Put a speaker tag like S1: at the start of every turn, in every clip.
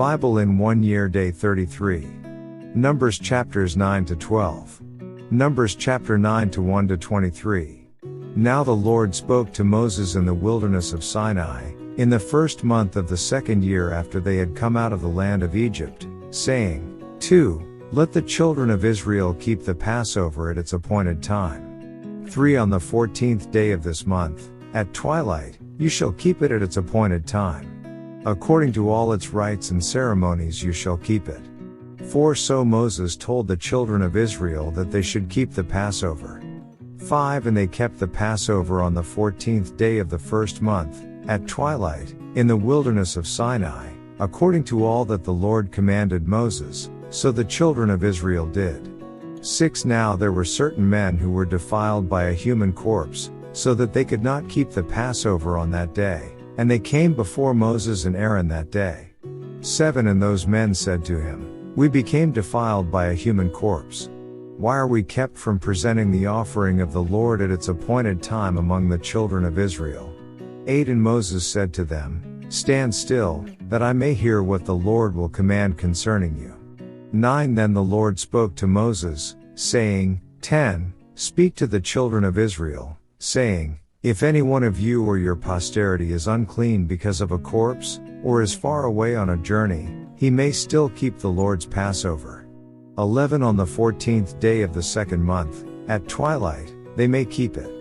S1: Bible in 1 year, day 33. Numbers chapters 9 to 12. Numbers chapter 9 to 1 to 23. Now the Lord spoke to Moses in the wilderness of Sinai, in the first month of the second year after they had come out of the land of Egypt, saying, 2. Let the children of Israel keep the Passover at its appointed time. 3. On the 14th day of this month, at twilight, you shall keep it at its appointed time. According to all its rites and ceremonies you shall keep it. 4. So Moses told the children of Israel that they should keep the Passover. 5. And they kept the Passover on the 14th day of the first month, at twilight, in the wilderness of Sinai, according to all that the Lord commanded Moses, so the children of Israel did. 6. Now there were certain men who were defiled by a human corpse, so that they could not keep the Passover on that day, and they came before Moses and Aaron that day. 7. And those men said to him, We became defiled by a human corpse. Why are we kept from presenting the offering of the Lord at its appointed time among the children of Israel? 8. And Moses said to them, Stand still, that I may hear what the Lord will command concerning you. 9. Then the Lord spoke to Moses, saying, 10. Speak to the children of Israel, saying, If any one of you or your posterity is unclean because of a corpse, or is far away on a journey, he may still keep the Lord's Passover. 11. On the 14th day of the second month, at twilight, they may keep it.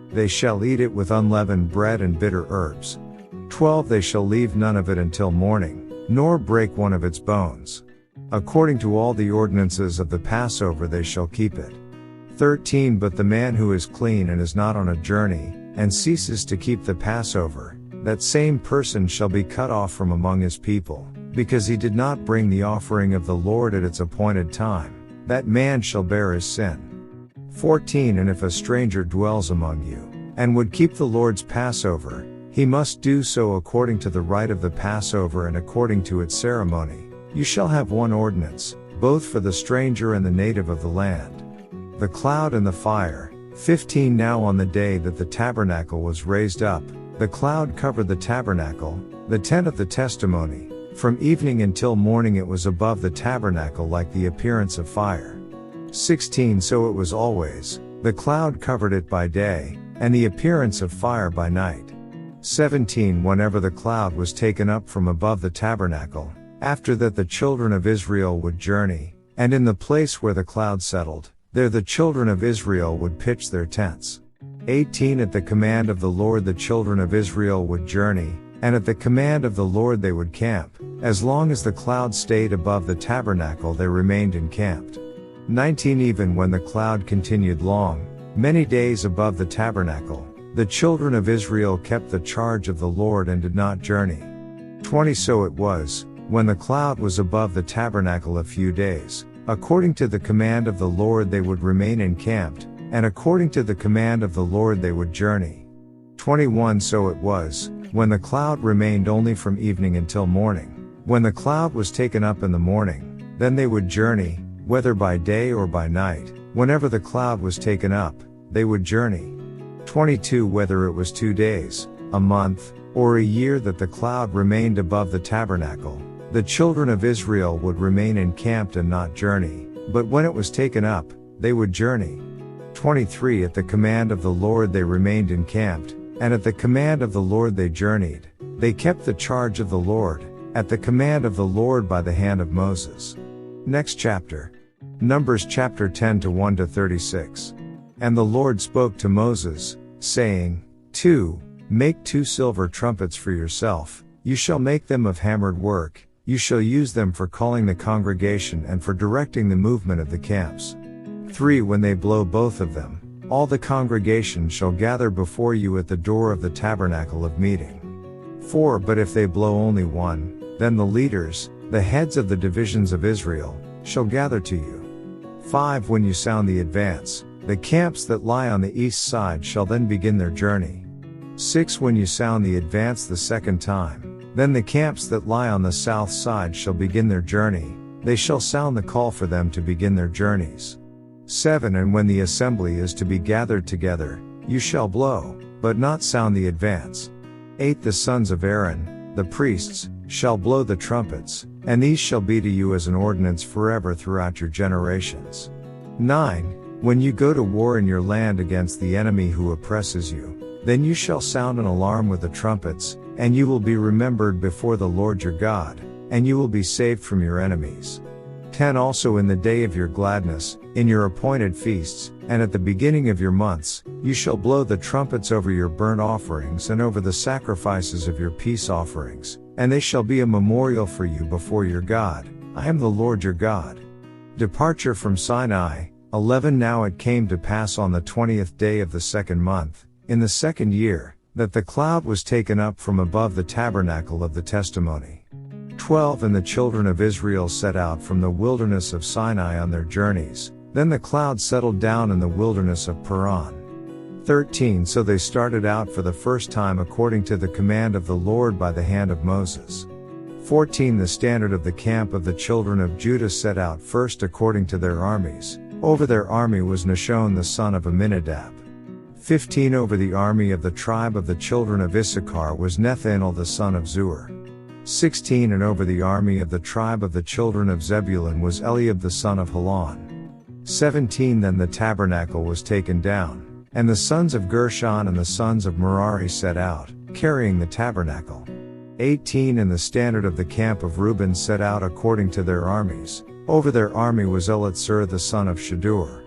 S1: They shall eat it with unleavened bread and bitter herbs. 12. They shall leave none of it until morning, nor break one of its bones. According to all the ordinances of the Passover they shall keep it. 13. But the man who is clean and is not on a journey, and ceases to keep the Passover, that same person shall be cut off from among his people, because he did not bring the offering of the Lord at its appointed time. That man shall bear his sin. 14. And if a stranger dwells among you, and would keep the Lord's Passover, he must do so according to the rite of the Passover and according to its ceremony. You shall have one ordinance, both for the stranger and the native of the land. The cloud and the fire. 15. Now on the day that the tabernacle was raised up, the cloud covered the tabernacle, the tent of the testimony. From evening until morning it was above the tabernacle like the appearance of fire. 16. So it was always, the cloud covered it by day, and the appearance of fire by night. 17. Whenever the cloud was taken up from above the tabernacle, after that the children of Israel would journey, and in the place where the cloud settled, there the children of Israel would pitch their tents. 18. At the command of the Lord the children of Israel would journey, and at the command of the Lord they would camp. As long as the cloud stayed above the tabernacle they remained encamped. 19. Even when the cloud continued long, many days above the tabernacle, the children of Israel kept the charge of the Lord and did not journey. 20. So it was, when the cloud was above the tabernacle a few days, according to the command of the Lord they would remain encamped, and according to the command of the Lord they would journey. 21. So it was, when the cloud remained only from evening until morning, when the cloud was taken up in the morning, then they would journey, whether by day or by night. Whenever the cloud was taken up, they would journey. 22. Whether it was 2 days, a month, or a year that the cloud remained above the tabernacle, the children of Israel would remain encamped and not journey, but when it was taken up, they would journey. 23. At the command of the Lord they remained encamped, and at the command of the Lord they journeyed. They kept the charge of the Lord, at the command of the Lord by the hand of Moses. Next chapter. Numbers chapter 10 to 1 to 36. And the Lord spoke to Moses, saying, 2. Make 2 silver trumpets for yourself, you shall make them of hammered work, you shall use them for calling the congregation and for directing the movement of the camps. 3. When they blow both of them, all the congregation shall gather before you at the door of the tabernacle of meeting. 4. But if they blow only one, then the leaders, the heads of the divisions of Israel, shall gather to you. 5. When you sound the advance, the camps that lie on the east side shall then begin their journey. 6. When you sound the advance the second time, then the camps that lie on the south side shall begin their journey, they shall sound the call for them to begin their journeys. 7. And when the assembly is to be gathered together, you shall blow, but not sound the advance. 8. The sons of Aaron, the priests, shall blow the trumpets, and these shall be to you as an ordinance forever throughout your generations. 9. When you go to war in your land against the enemy who oppresses you, then you shall sound an alarm with the trumpets, and you will be remembered before the Lord your God, and you will be saved from your enemies. 10. Also in the day of your gladness, in your appointed feasts, and at the beginning of your months, you shall blow the trumpets over your burnt offerings and over the sacrifices of your peace offerings, and they shall be a memorial for you before your God. I am the Lord your God. Departure from Sinai. 11. Now it came to pass on the 20th day of the second month, in the second year, that the cloud was taken up from above the tabernacle of the testimony. 12. And the children of Israel set out from the wilderness of Sinai on their journeys. Then the cloud settled down in the wilderness of Paran. 13. So they started out for the first time according to the command of the Lord by the hand of Moses. 14. The standard of the camp of the children of Judah set out first according to their armies. Over their army was Nashon the son of Amminadab. 15. Over the army of the tribe of the children of Issachar was Nethanel the son of Zuar. 16. And over the army of the tribe of the children of Zebulun was Eliab the son of Helon. 17. Then the tabernacle was taken down, and the sons of Gershon and the sons of Merari set out, carrying the tabernacle. 18. And the standard of the camp of Reuben set out according to their armies. Over their army was Elitzur the son of Shadur.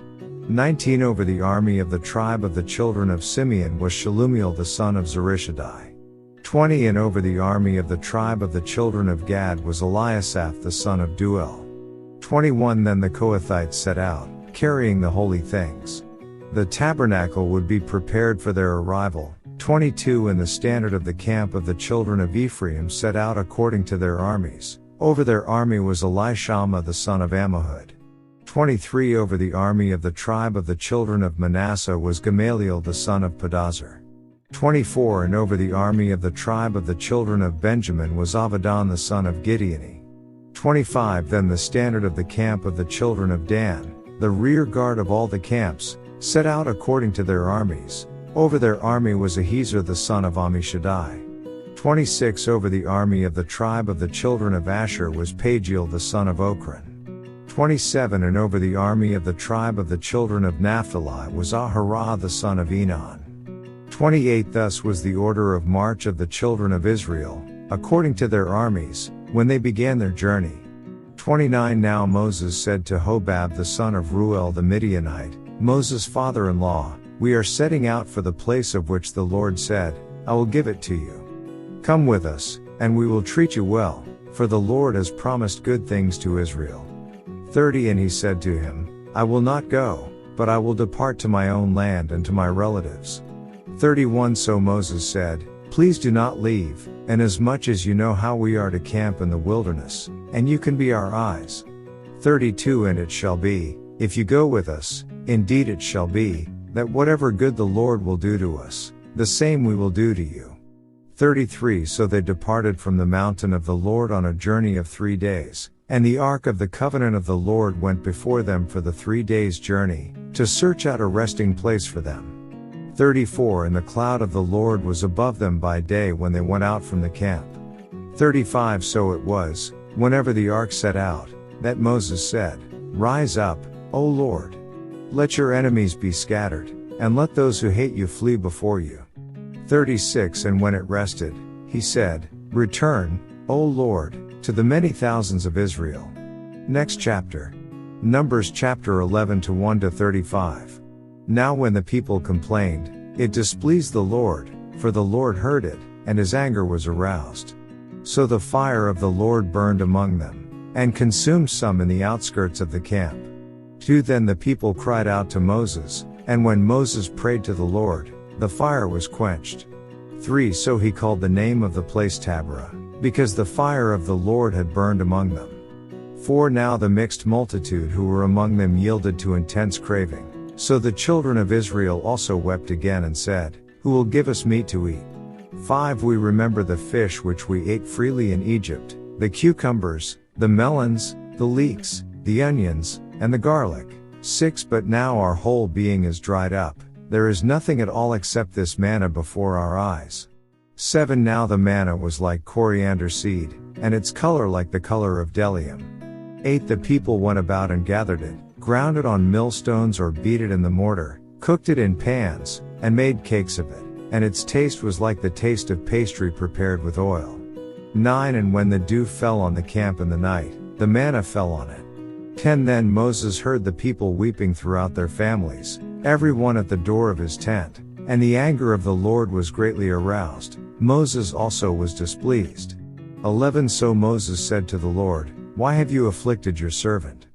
S1: 19. Over the army of the tribe of the children of Simeon was Shelumiel the son of Zurishaddai. 20. And over the army of the tribe of the children of Gad was Eliasaph the son of Duel. 21. Then the Kohathites set out, carrying the holy things. The tabernacle would be prepared for their arrival. 22. And the standard of the camp of the children of Ephraim set out according to their armies. Over their army was Elishama the son of Ammihud. 23. Over the army of the tribe of the children of Manasseh was Gamaliel the son of Pedazur. 24. And over the army of the tribe of the children of Benjamin was Avidan the son of Gideoni. 25. Then the standard of the camp of the children of Dan, the rear guard of all the camps, set out according to their armies. Over their army was Ahiezer the son of Ammishaddai. 26. Over the army of the tribe of the children of Asher was Pagiel the son of Ochran. 27. And over the army of the tribe of the children of Naphtali was Aharah the son of Enon. 28. Thus was the order of march of the children of Israel, according to their armies, when they began their journey. 29. Now Moses said to Hobab the son of Ruel the Midianite, Moses' father-in-law, we are setting out for the place of which the Lord said, I will give it to you. Come with us, and we will treat you well, for the Lord has promised good things to Israel. 30. And he said to him, I will not go, but I will depart to my own land and to my relatives. 31. So Moses said, Please do not leave, inasmuch as you know how we are to camp in the wilderness, and you can be our eyes. 32. And it shall be, if you go with us, indeed it shall be, that whatever good the Lord will do to us, the same we will do to you. 33. So they departed from the mountain of the Lord on a journey of 3 days, and the ark of the covenant of the Lord went before them for the 3 days' journey, to search out a resting place for them. 34. And the cloud of the Lord was above them by day when they went out from the camp. 35. So it was, whenever the ark set out, that Moses said, Rise up, O Lord. Let your enemies be scattered, and let those who hate you flee before you. 36. And when it rested, he said, Return, O Lord, to the many thousands of Israel. Next chapter. Numbers chapter 11 to 1 to 35. Now when the people complained, it displeased the Lord, for the Lord heard it, and his anger was aroused. So the fire of the Lord burned among them, and consumed some in the outskirts of the camp. 2. Then the people cried out to Moses, and when Moses prayed to the Lord, the fire was quenched. 3. So he called the name of the place Taberah, because the fire of the Lord had burned among them. 4. Now the mixed multitude who were among them yielded to intense craving. So the children of Israel also wept again and said, Who will give us meat to eat? 5. We remember the fish which we ate freely in Egypt, the cucumbers, the melons, the leeks, the onions, and the garlic. 6. But now our whole being is dried up, there is nothing at all except this manna before our eyes. 7 Now the manna was like coriander seed, and its color like the color of bdellium. 8 The people went about and gathered it, ground it on millstones or beat it in the mortar, cooked it in pans, and made cakes of it, and its taste was like the taste of pastry prepared with oil. 9 And when the dew fell on the camp in the night, the manna fell on it. 10 Then Moses heard the people weeping throughout their families, every one at the door of his tent, and the anger of the Lord was greatly aroused. Moses also was displeased. 11 So Moses said to the Lord, Why have you afflicted your servant?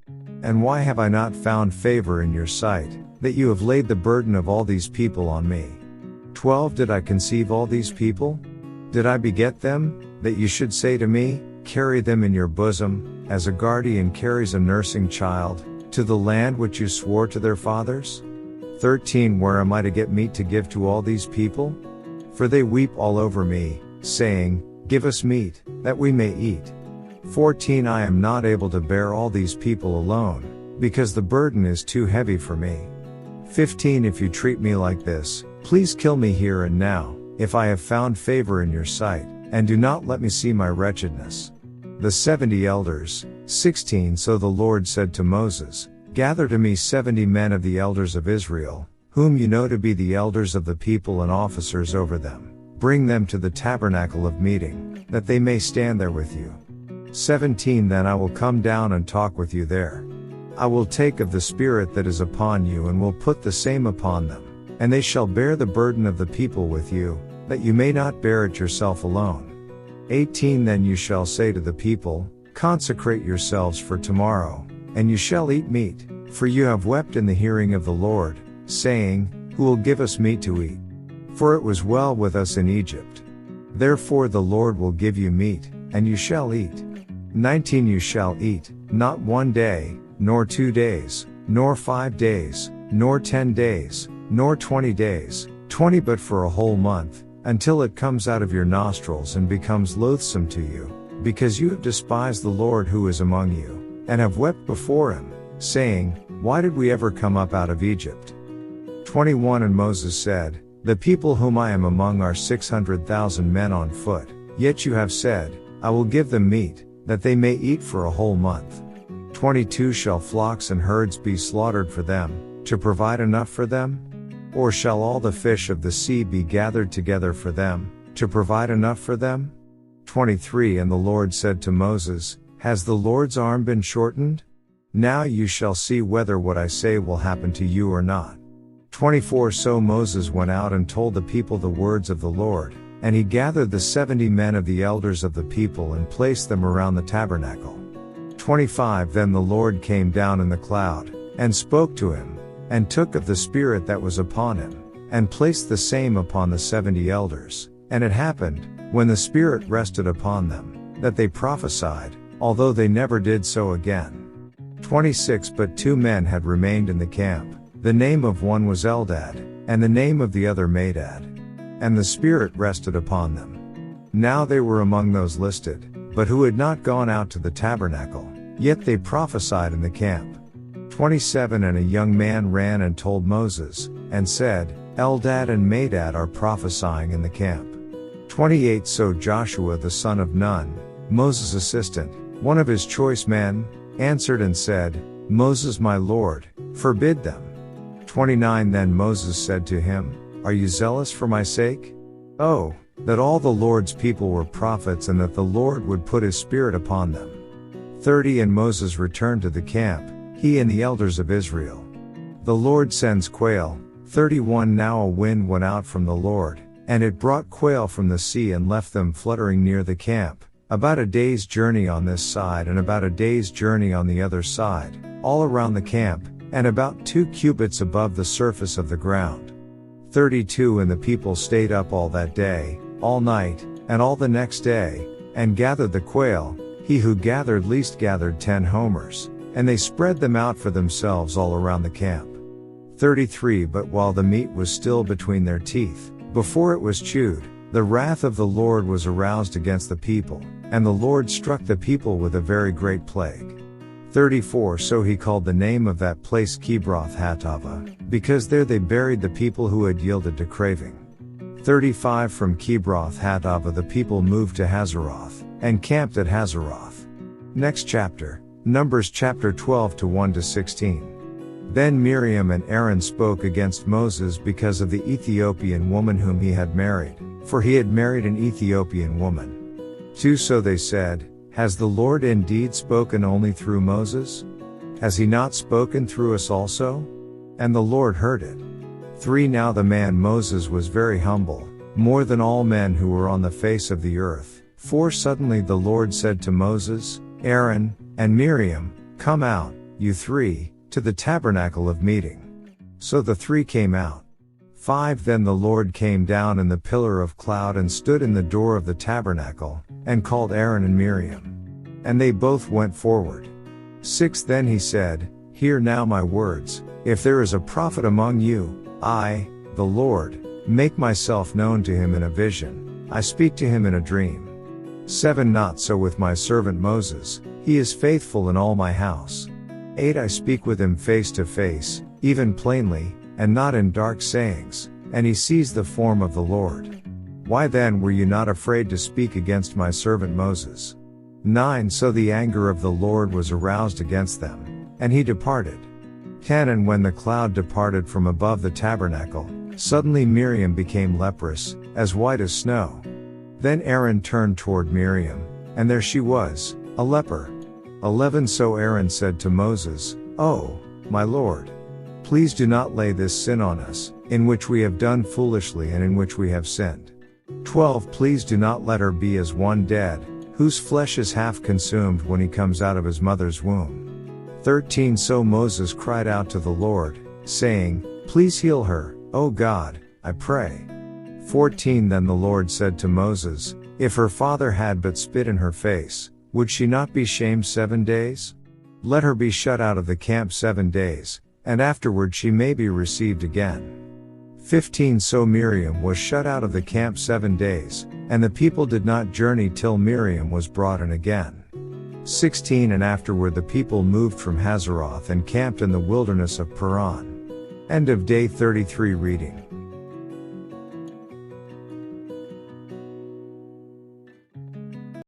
S1: And why have I not found favor in your sight, that you have laid the burden of all these people on me? 12 Did I conceive all these people? Did I beget them, that you should say to me, Carry them in your bosom, as a guardian carries a nursing child, to the land which you swore to their fathers? 13 Where am I to get meat to give to all these people? For they weep all over me, saying, Give us meat, that we may eat. 14 I am not able to bear all these people alone, because the burden is too heavy for me. 15 If you treat me like this, please kill me here and now, if I have found favor in your sight, and do not let me see my wretchedness. The 70 elders. 16 So the Lord said to Moses, Gather to me 70 men of the elders of Israel, whom you know to be the elders of the people and officers over them. Bring them to the tabernacle of meeting, that they may stand there with you. 17 Then I will come down and talk with you there. I will take of the Spirit that is upon you and will put the same upon them, and they shall bear the burden of the people with you, that you may not bear it yourself alone. 18 Then you shall say to the people, Consecrate yourselves for tomorrow, and you shall eat meat, for you have wept in the hearing of the Lord, saying, Who will give us meat to eat? For it was well with us in Egypt. Therefore the Lord will give you meat, and you shall eat. 19 You shall eat, not 1 day, nor 2 days, nor 5 days, nor 10 days, nor 20 days, 20 but for a whole month, until it comes out of your nostrils and becomes loathsome to you, because you have despised the Lord who is among you, and have wept before him, saying, Why did we ever come up out of Egypt? 21 And Moses said, The people whom I am among are 600,000 men on foot, yet you have said, I will give them meat, that they may eat for a whole month. 22 Shall flocks and herds be slaughtered for them, to provide enough for them? Or shall all the fish of the sea be gathered together for them, to provide enough for them? 23 And the Lord said to Moses, Has the Lord's arm been shortened? Now you shall see whether what I say will happen to you or not. 24 So Moses went out and told the people the words of the Lord, and he gathered the 70 men of the elders of the people and placed them around the tabernacle. 25 Then the Lord came down in the cloud, and spoke to him, and took of the Spirit that was upon him, and placed the same upon the 70 elders. And it happened, when the Spirit rested upon them, that they prophesied, although they never did so again. 26 But 2 men had remained in the camp, the name of one was Eldad, and the name of the other Medad. And the Spirit rested upon them. Now they were among those listed, but who had not gone out to the tabernacle, yet they prophesied in the camp. 27 And a young man ran and told Moses, and said, Eldad and Medad are prophesying in the camp. 28 So Joshua the son of Nun, Moses' assistant, one of his choice men, answered and said, Moses my Lord, forbid them. 29 Then Moses said to him, Are you zealous for my sake? Oh, that all the Lord's people were prophets and that the Lord would put his Spirit upon them. 30 And Moses returned to the camp, he and the elders of Israel. The Lord sends quail. 31 Now a wind went out from the Lord, and it brought quail from the sea and left them fluttering near the camp, about a day's journey on this side and about a day's journey on the other side, all around the camp, and about 2 cubits above the surface of the ground. 32 And the people stayed up all that day, all night, and all the next day, and gathered the quail. He who gathered least gathered 10 homers, and they spread them out for themselves all around the camp. 33 But while the meat was still between their teeth, before it was chewed, the wrath of the Lord was aroused against the people, and the Lord struck the people with a very great plague. 34 So he called the name of that place Kibroth Hattaavah, because there they buried the people who had yielded to craving. 35 From Kibroth Hattaavah the people moved to Hazeroth, and camped at Hazeroth. Next chapter, Numbers chapter 12 to 1 to 16. Then Miriam and Aaron spoke against Moses because of the Ethiopian woman whom he had married, for he had married an Ethiopian woman. 2 So they said, Has the Lord indeed spoken only through Moses? Has he not spoken through us also? And the Lord heard it. 3 Now the man Moses was very humble, more than all men who were on the face of the earth. 4 Suddenly the Lord said to Moses, Aaron, and Miriam, Come out, you three, to the tabernacle of meeting. So the three came out. 5 Then the Lord came down in the pillar of cloud and stood in the door of the tabernacle, and called Aaron and Miriam. And they both went forward. 6 Then he said, Hear now my words, if there is a prophet among you, I, the Lord, make myself known to him in a vision, I speak to him in a dream. 7 Not so with my servant Moses, he is faithful in all my house. 8 I speak with him face to face, even plainly, and not in dark sayings, and he sees the form of the Lord. Why then were you not afraid to speak against my servant Moses? 9 So the anger of the Lord was aroused against them, and he departed. 10 And when the cloud departed from above the tabernacle, suddenly Miriam became leprous, as white as snow. Then Aaron turned toward Miriam, and there she was, a leper. 11 So Aaron said to Moses, Oh, my Lord, please do not lay this sin on us, in which we have done foolishly and in which we have sinned. 12 Please do not let her be as one dead, whose flesh is half consumed when he comes out of his mother's womb. 13 So Moses cried out to the Lord, saying, Please heal her, O God, I pray. 14 Then the Lord said to Moses, If her father had but spit in her face, would she not be shamed 7 days? Let her be shut out of the camp 7 days, and afterward she may be received again. 15 So Miriam was shut out of the camp 7 days, and the people did not journey till Miriam was brought in again. 16 And afterward the people moved from Hazeroth and camped in the wilderness of Paran. End of day 33 reading.